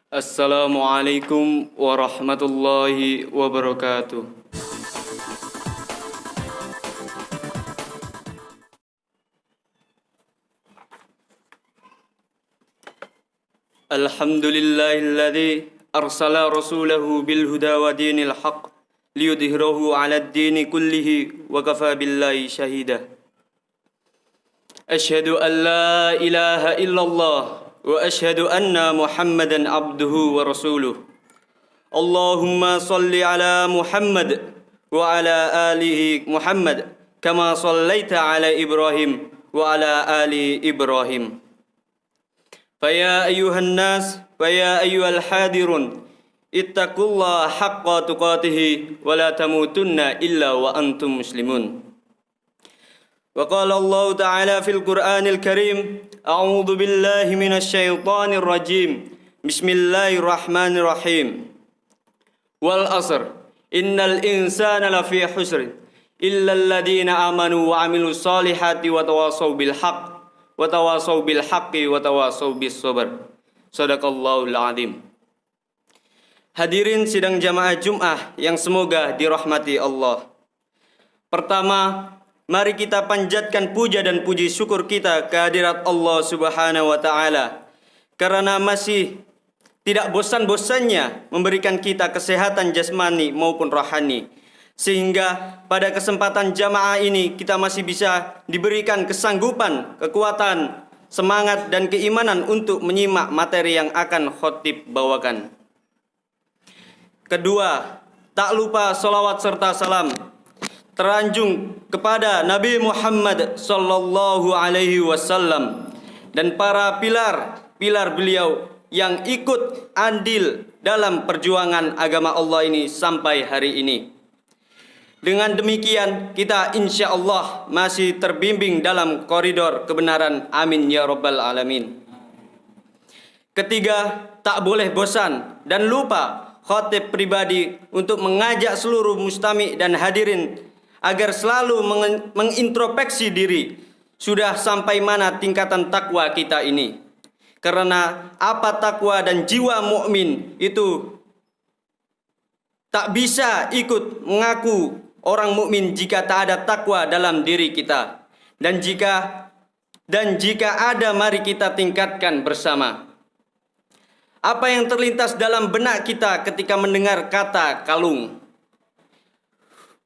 Assalamualaikum warahmatullahi wabarakatuh. Alhamdulillahilladzi arsala rasulahu bil huda wa dinil haq liyudhhirahu 'alad dini kullihi wa kafa billahi shahida. Asyhadu an la ilaha illallah wa asyhadu anna Muhammadan abduhu wa rasuluh. Allahumma salli ala Muhammad wa ala alihi Muhammad kama sallaita ala Ibrahim wa ala ali Ibrahim. Faya ayyuhan nas wa ya ayyuhal hadirun ittaqullaha haqqa tuqatih wa la tamutunna illa wa antum muslimun. Wa qala Allah ta'ala fil Qur'anil Karim, a'udzu billahi minasy syaithanir rajim. Bismillahirrahmanirrahim. Wal 'asr innal insana lafi khusr illa alladziina amanu wa 'amilus solihati wa tawassaw bil haqq wa tawassaw bil haqqi wa tawassaw bis sabr. Shadaqallahul azim. Hadirin sidang jamaah Jumat yang semoga dirahmati Allah. Pertama, mari kita panjatkan puja dan puji syukur kita kehadirat Allah Subhanahu wa taala karena masih tidak bosan-bosannya memberikan kita kesehatan jasmani maupun rohani, sehingga pada kesempatan jamaah ini kita masih bisa diberikan kesanggupan, kekuatan, semangat dan keimanan untuk menyimak materi yang akan khotib bawakan. Kedua, tak lupa salawat serta salam teranjung kepada Nabi Muhammad sallallahu alaihi wasallam dan para pilar beliau yang ikut andil dalam perjuangan agama Allah ini sampai hari ini. Dengan demikian kita insya Allah masih terbimbing dalam koridor kebenaran. Amin ya rabbal alamin. Ketiga, tak boleh bosan dan lupa khotib pribadi untuk mengajak seluruh mustami dan hadirin agar selalu mengintrospeksi diri, sudah sampai mana tingkatan takwa kita ini. Karena apa takwa dan jiwa mukmin itu tak bisa ikut mengaku orang mukmin jika tak ada takwa dalam diri kita. Dan jika ada, mari kita tingkatkan bersama. Apa yang terlintas dalam benak kita ketika mendengar kata kalung?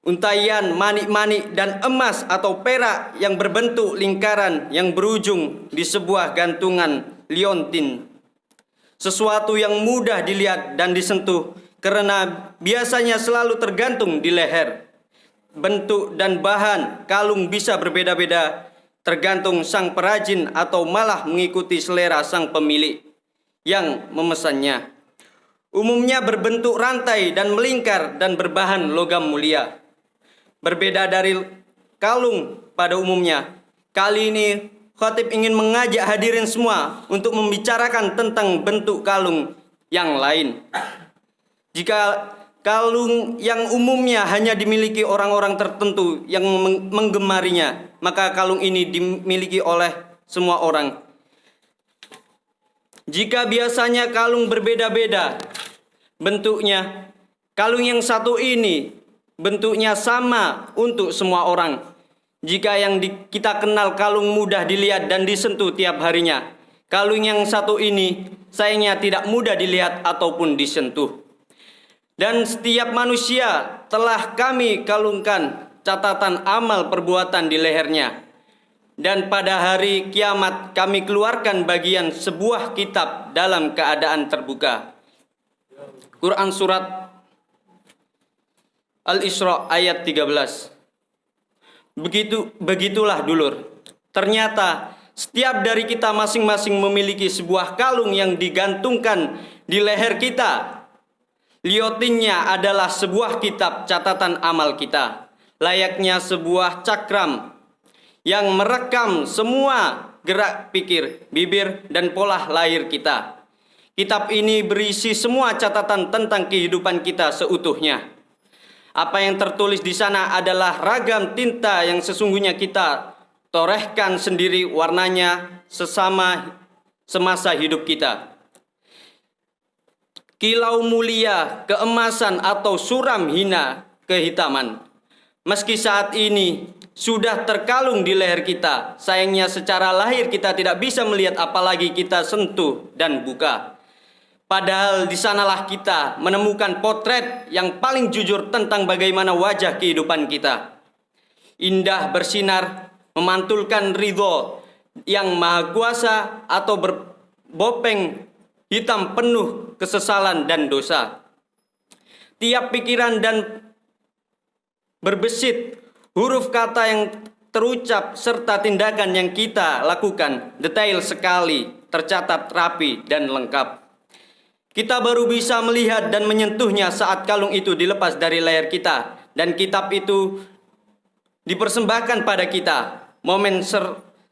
Untaian manik-manik dan emas atau perak yang berbentuk lingkaran yang berujung di sebuah gantungan liontin. Sesuatu yang mudah dilihat dan disentuh karena biasanya selalu tergantung di leher. Bentuk dan bahan kalung bisa berbeda-beda tergantung sang perajin atau malah mengikuti selera sang pemilik yang memesannya. Umumnya berbentuk rantai dan melingkar dan berbahan logam mulia. Berbeda dari kalung pada umumnya, kali ini khatib ingin mengajak hadirin semua untuk membicarakan tentang bentuk kalung yang lain. Jika kalung yang umumnya hanya dimiliki orang-orang tertentu yang menggemarinya, maka kalung ini dimiliki oleh semua orang. Jika biasanya kalung berbeda-beda bentuknya, kalung yang satu ini bentuknya sama untuk semua orang. Jika yang kita kenal kalung mudah dilihat dan disentuh tiap harinya, kalung yang satu ini sayangnya tidak mudah dilihat ataupun disentuh. Dan setiap manusia telah kami kalungkan catatan amal perbuatan di lehernya. Dan pada hari kiamat kami keluarkan bagian sebuah kitab dalam keadaan terbuka. Quran surat Al-Isra ayat 13. Begitulah dulur. Ternyata setiap dari kita masing-masing memiliki sebuah kalung yang digantungkan di leher kita. Liotinnya adalah sebuah kitab catatan amal kita, layaknya sebuah cakram yang merekam semua gerak pikir, bibir, dan pola lahir kita. Kitab ini berisi semua catatan tentang kehidupan kita seutuhnya. Apa yang tertulis di sana adalah ragam tinta yang sesungguhnya kita torehkan sendiri warnanya semasa hidup kita. kilau mulia keemasan atau suram hina kehitaman. Meski saat ini sudah terkalung di leher kita, sayangnya secara lahir kita tidak bisa melihat apalagi kita sentuh dan buka. Padahal di sanalah kita menemukan potret yang paling jujur tentang bagaimana wajah kehidupan kita. Indah bersinar, memantulkan ridho yang maha kuasa atau berbopeng hitam penuh kesesalan dan dosa. Tiap pikiran dan berbesit huruf kata yang terucap serta tindakan yang kita lakukan detail sekali, tercatat rapi dan lengkap. Kita baru bisa melihat dan menyentuhnya saat kalung itu dilepas dari leher kita dan kitab itu dipersembahkan pada kita. Momen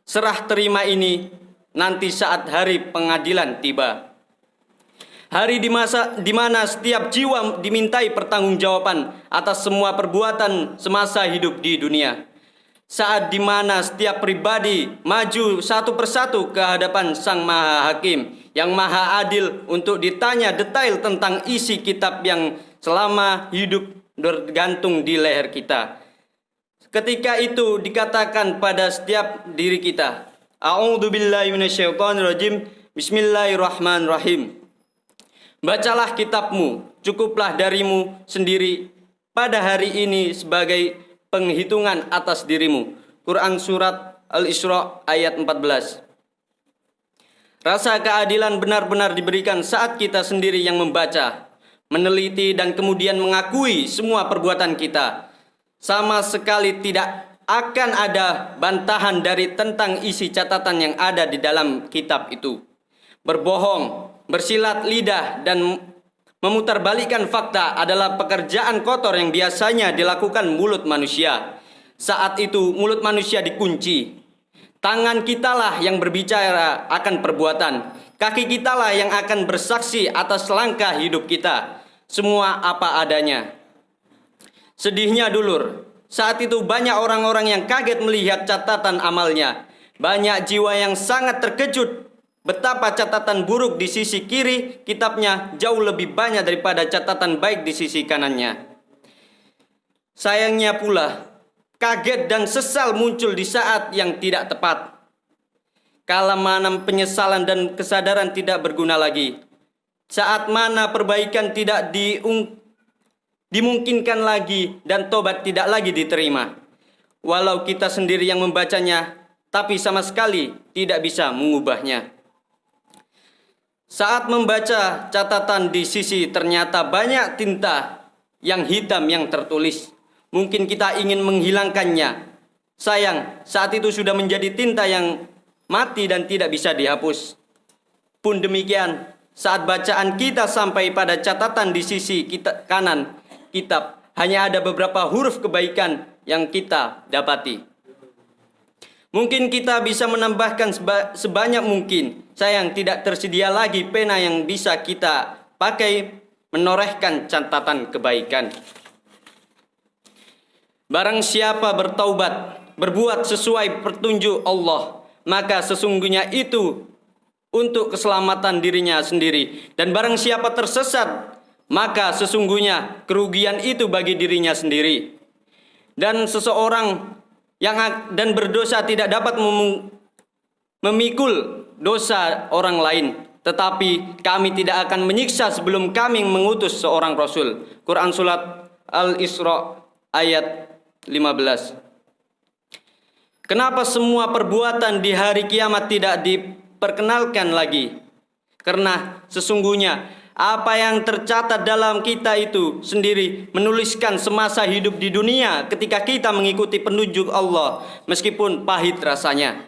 serah terima ini nanti saat hari pengadilan tiba. Hari di mana setiap jiwa dimintai pertanggungjawaban atas semua perbuatan semasa hidup di dunia. Saat di mana setiap pribadi maju satu persatu ke hadapan Sang Maha Hakim yang maha adil untuk ditanya detail tentang isi kitab yang selama hidup bergantung di leher kita. Ketika itu dikatakan pada setiap diri kita, A'udzubillahi minasyaitonirrajim, Bismillahirrahmanirrahim. Bacalah kitabmu, cukuplah darimu sendiri pada hari ini sebagai penghitungan atas dirimu. Quran Surat Al-Isra ayat 14. Rasa keadilan benar-benar diberikan saat kita sendiri yang membaca, meneliti dan kemudian mengakui semua perbuatan kita. Sama sekali tidak akan ada bantahan dari tentang isi catatan yang ada di dalam kitab itu. Berbohong, bersilat lidah dan memutarbalikkan fakta adalah pekerjaan kotor yang biasanya dilakukan mulut manusia. Saat itu mulut manusia dikunci. Tangan kitalah yang berbicara akan perbuatan. Kaki kitalah yang akan bersaksi atas langkah hidup kita. Semua apa adanya. Sedihnya dulur, saat itu banyak orang-orang yang kaget melihat catatan amalnya. Banyak jiwa yang sangat terkejut betapa catatan buruk di sisi kiri kitabnya jauh lebih banyak daripada catatan baik di sisi kanannya. Sayangnya pula, kaget dan sesal muncul di saat yang tidak tepat. Kala mana penyesalan dan kesadaran tidak berguna lagi. Saat mana perbaikan tidak dimungkinkan lagi dan tobat tidak lagi diterima. Walau kita sendiri yang membacanya, tapi sama sekali tidak bisa mengubahnya. Saat membaca catatan di sisi ternyata banyak tinta yang hitam yang tertulis. Mungkin kita ingin menghilangkannya. Sayang, saat itu sudah menjadi tinta yang mati dan tidak bisa dihapus. Pun demikian, saat bacaan kita sampai pada catatan di sisi kanan kitab, hanya ada beberapa huruf kebaikan yang kita dapati. Mungkin kita bisa menambahkan sebanyak mungkin. Sayang, tidak tersedia lagi pena yang bisa kita pakai menorehkan catatan kebaikan. Barang siapa bertaubat, berbuat sesuai petunjuk Allah, maka sesungguhnya itu untuk keselamatan dirinya sendiri. Dan barang siapa tersesat, maka sesungguhnya kerugian itu bagi dirinya sendiri. Dan seseorang dan berdosa tidak dapat memikul dosa orang lain. Tetapi kami tidak akan menyiksa sebelum kami mengutus seorang Rasul. Quran Surat Al-Isra ayat 15. Kenapa semua perbuatan di hari kiamat tidak diperkenalkan lagi? Karena sesungguhnya apa yang tercatat dalam kita itu sendiri menuliskan semasa hidup di dunia ketika kita mengikuti petunjuk Allah meskipun pahit rasanya.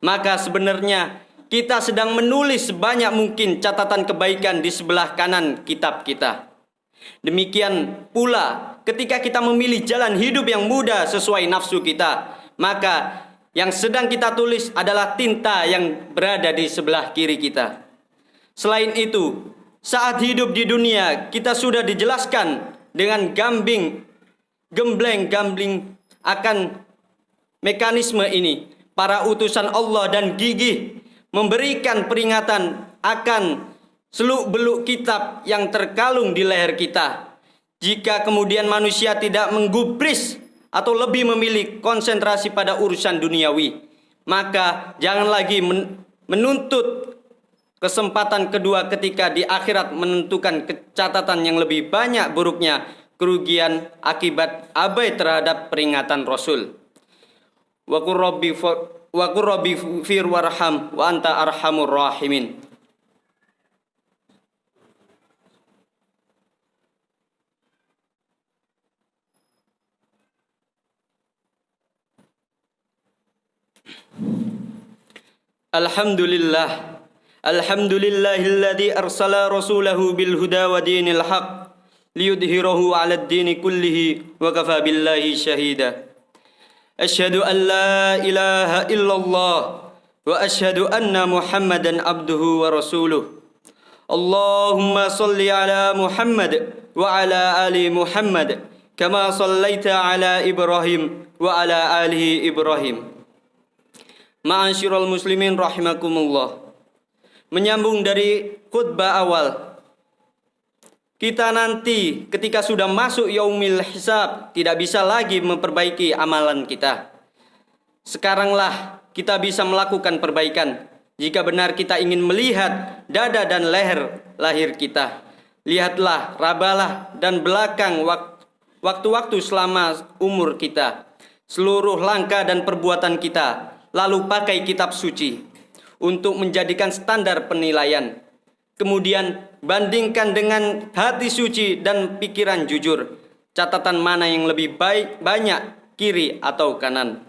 Maka sebenarnya kita sedang menulis sebanyak mungkin catatan kebaikan di sebelah kanan kitab kita. Demikian pula ketika kita memilih jalan hidup yang mudah sesuai nafsu kita, maka yang sedang kita tulis adalah tinta yang berada di sebelah kiri kita. Selain itu, saat hidup di dunia kita sudah dijelaskan dengan gambling akan mekanisme ini. Para utusan Allah dan gigih memberikan peringatan akan seluk-beluk kitab yang terkalung di leher kita. Jika kemudian manusia tidak menggubris atau lebih memilih konsentrasi pada urusan duniawi, maka jangan lagi menuntut kesempatan kedua ketika di akhirat menentukan catatan yang lebih banyak buruknya kerugian akibat abai terhadap peringatan Rasul. Wa qur rabbi fir warham wa anta arhamur rahimin. Alhamdulillahilladzi arsala rasulahu bil huda wa dinil haq liyudhhirahu 'alad dini kullihi wa kafa billahi syahida. Asyhadu an la ilaha illallah wa asyhadu anna Muhammadan abduhu wa rasuluh. Allahumma salli ala Muhammad wa ala ali Muhammad kama sallaita ala Ibrahim wa ala ali Ibrahim. Ma'asyiral muslimin rahimakumullah. Menyambung dari khutbah awal, kita nanti ketika sudah masuk yaumil hisab tidak bisa lagi memperbaiki amalan kita. Sekaranglah kita bisa melakukan perbaikan. Jika benar kita ingin melihat dada dan leher lahir kita, lihatlah, rabalah dan belakang waktu-waktu selama umur kita, seluruh langkah dan perbuatan kita. Lalu pakai kitab suci untuk menjadikan standar penilaian. Kemudian bandingkan dengan hati suci dan pikiran jujur. Catatan mana yang lebih baik, banyak, kiri atau kanan.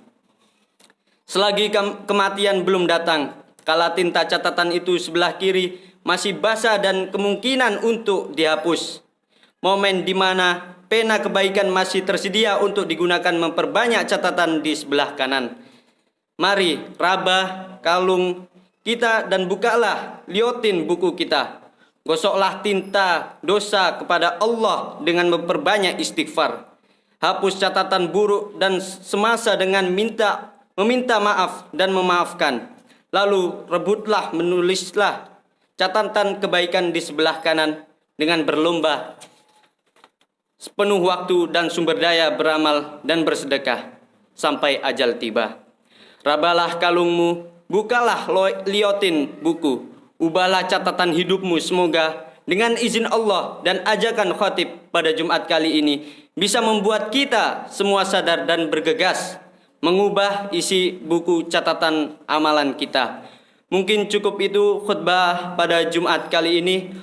Selagi kematian belum datang, kala tinta catatan itu sebelah kiri masih basah dan kemungkinan untuk dihapus. Momen di mana pena kebaikan masih tersedia untuk digunakan memperbanyak catatan di sebelah kanan. Mari rabah kalung kita dan bukalah liotin buku kita. Gosoklah tinta dosa kepada Allah dengan memperbanyak istighfar. Hapus catatan buruk dan semasa dengan meminta maaf dan memaafkan. Lalu rebutlah, menulislah catatan kebaikan di sebelah kanan dengan berlomba sepenuh waktu dan sumber daya beramal dan bersedekah sampai ajal tiba. Rabalah kalungmu, bukalah liotin buku, ubahlah catatan hidupmu. Semoga dengan izin Allah dan ajakan khatib pada Jumat kali ini bisa membuat kita semua sadar dan bergegas mengubah isi buku catatan amalan kita. Mungkin cukup itu khutbah pada Jumat kali ini.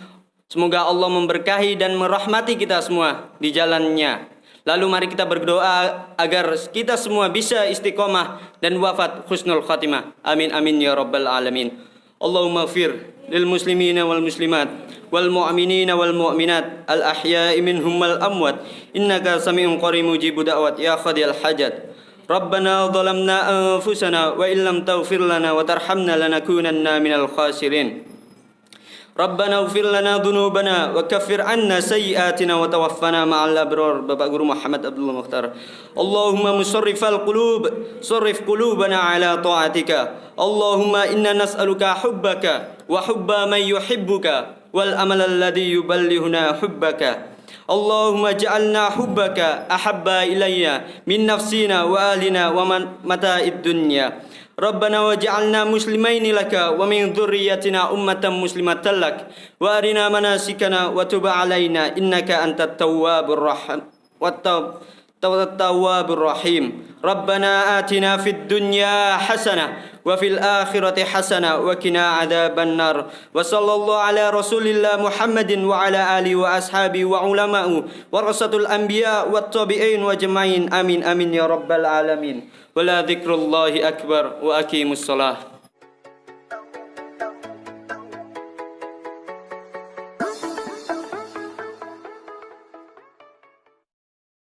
Semoga Allah memberkahi dan merahmati kita semua di jalannya. Lalu mari kita berdoa agar kita semua bisa istiqomah dan wafat husnul khatimah. Amin amin ya rabbal alamin. Allahumma fir lil muslimina wal muslimat wal mu'minina wal mu'minat al ahya'i minhum wal amwat innaka sami'un qaribun mujibud da'wat ya qadiyal hajat. Rabbana zalamna anfusana wa illam taghfir lana wa tarhamna lanakunanna minal khasirin. Rabbana ighfir lana dhunubana wa kaffir 'anna sayyi'atina wa tawaffana ma'al abrar. Bapak Guru Muhammad Abdullah Mukhtar. Allahumma musarrifal qulub, sarrif qulubana 'ala ta'atika. Allahumma inna nas'aluka hubbaka wa hubba man yuhibbuka wal amal alladhi yuballighuna hubbaka. Allahumma ja'alna hubbaka ahabba ilayya min nafsina wa ahlina wa mata'id dunya. Rabbana waj'alna muslimaini laka wa min dhurriyyatina ummatan muslimatan lak wa arina manasikana wa tub 'alaina innaka antat tawwabur rahim tawwabur rahim. Rabbana atina fid dunya hasanah wa fil akhirati hasanah wa qina adzaban nar. Wa sallallahu ala rasulillah Muhammadin wa ala alihi wa ashabi wa ulama'u warasatul anbiya wat tabi'in wa jama'in. Amin amin ya rabbal alamin. Wala dzikrullahi akbar wa aqimus shalah.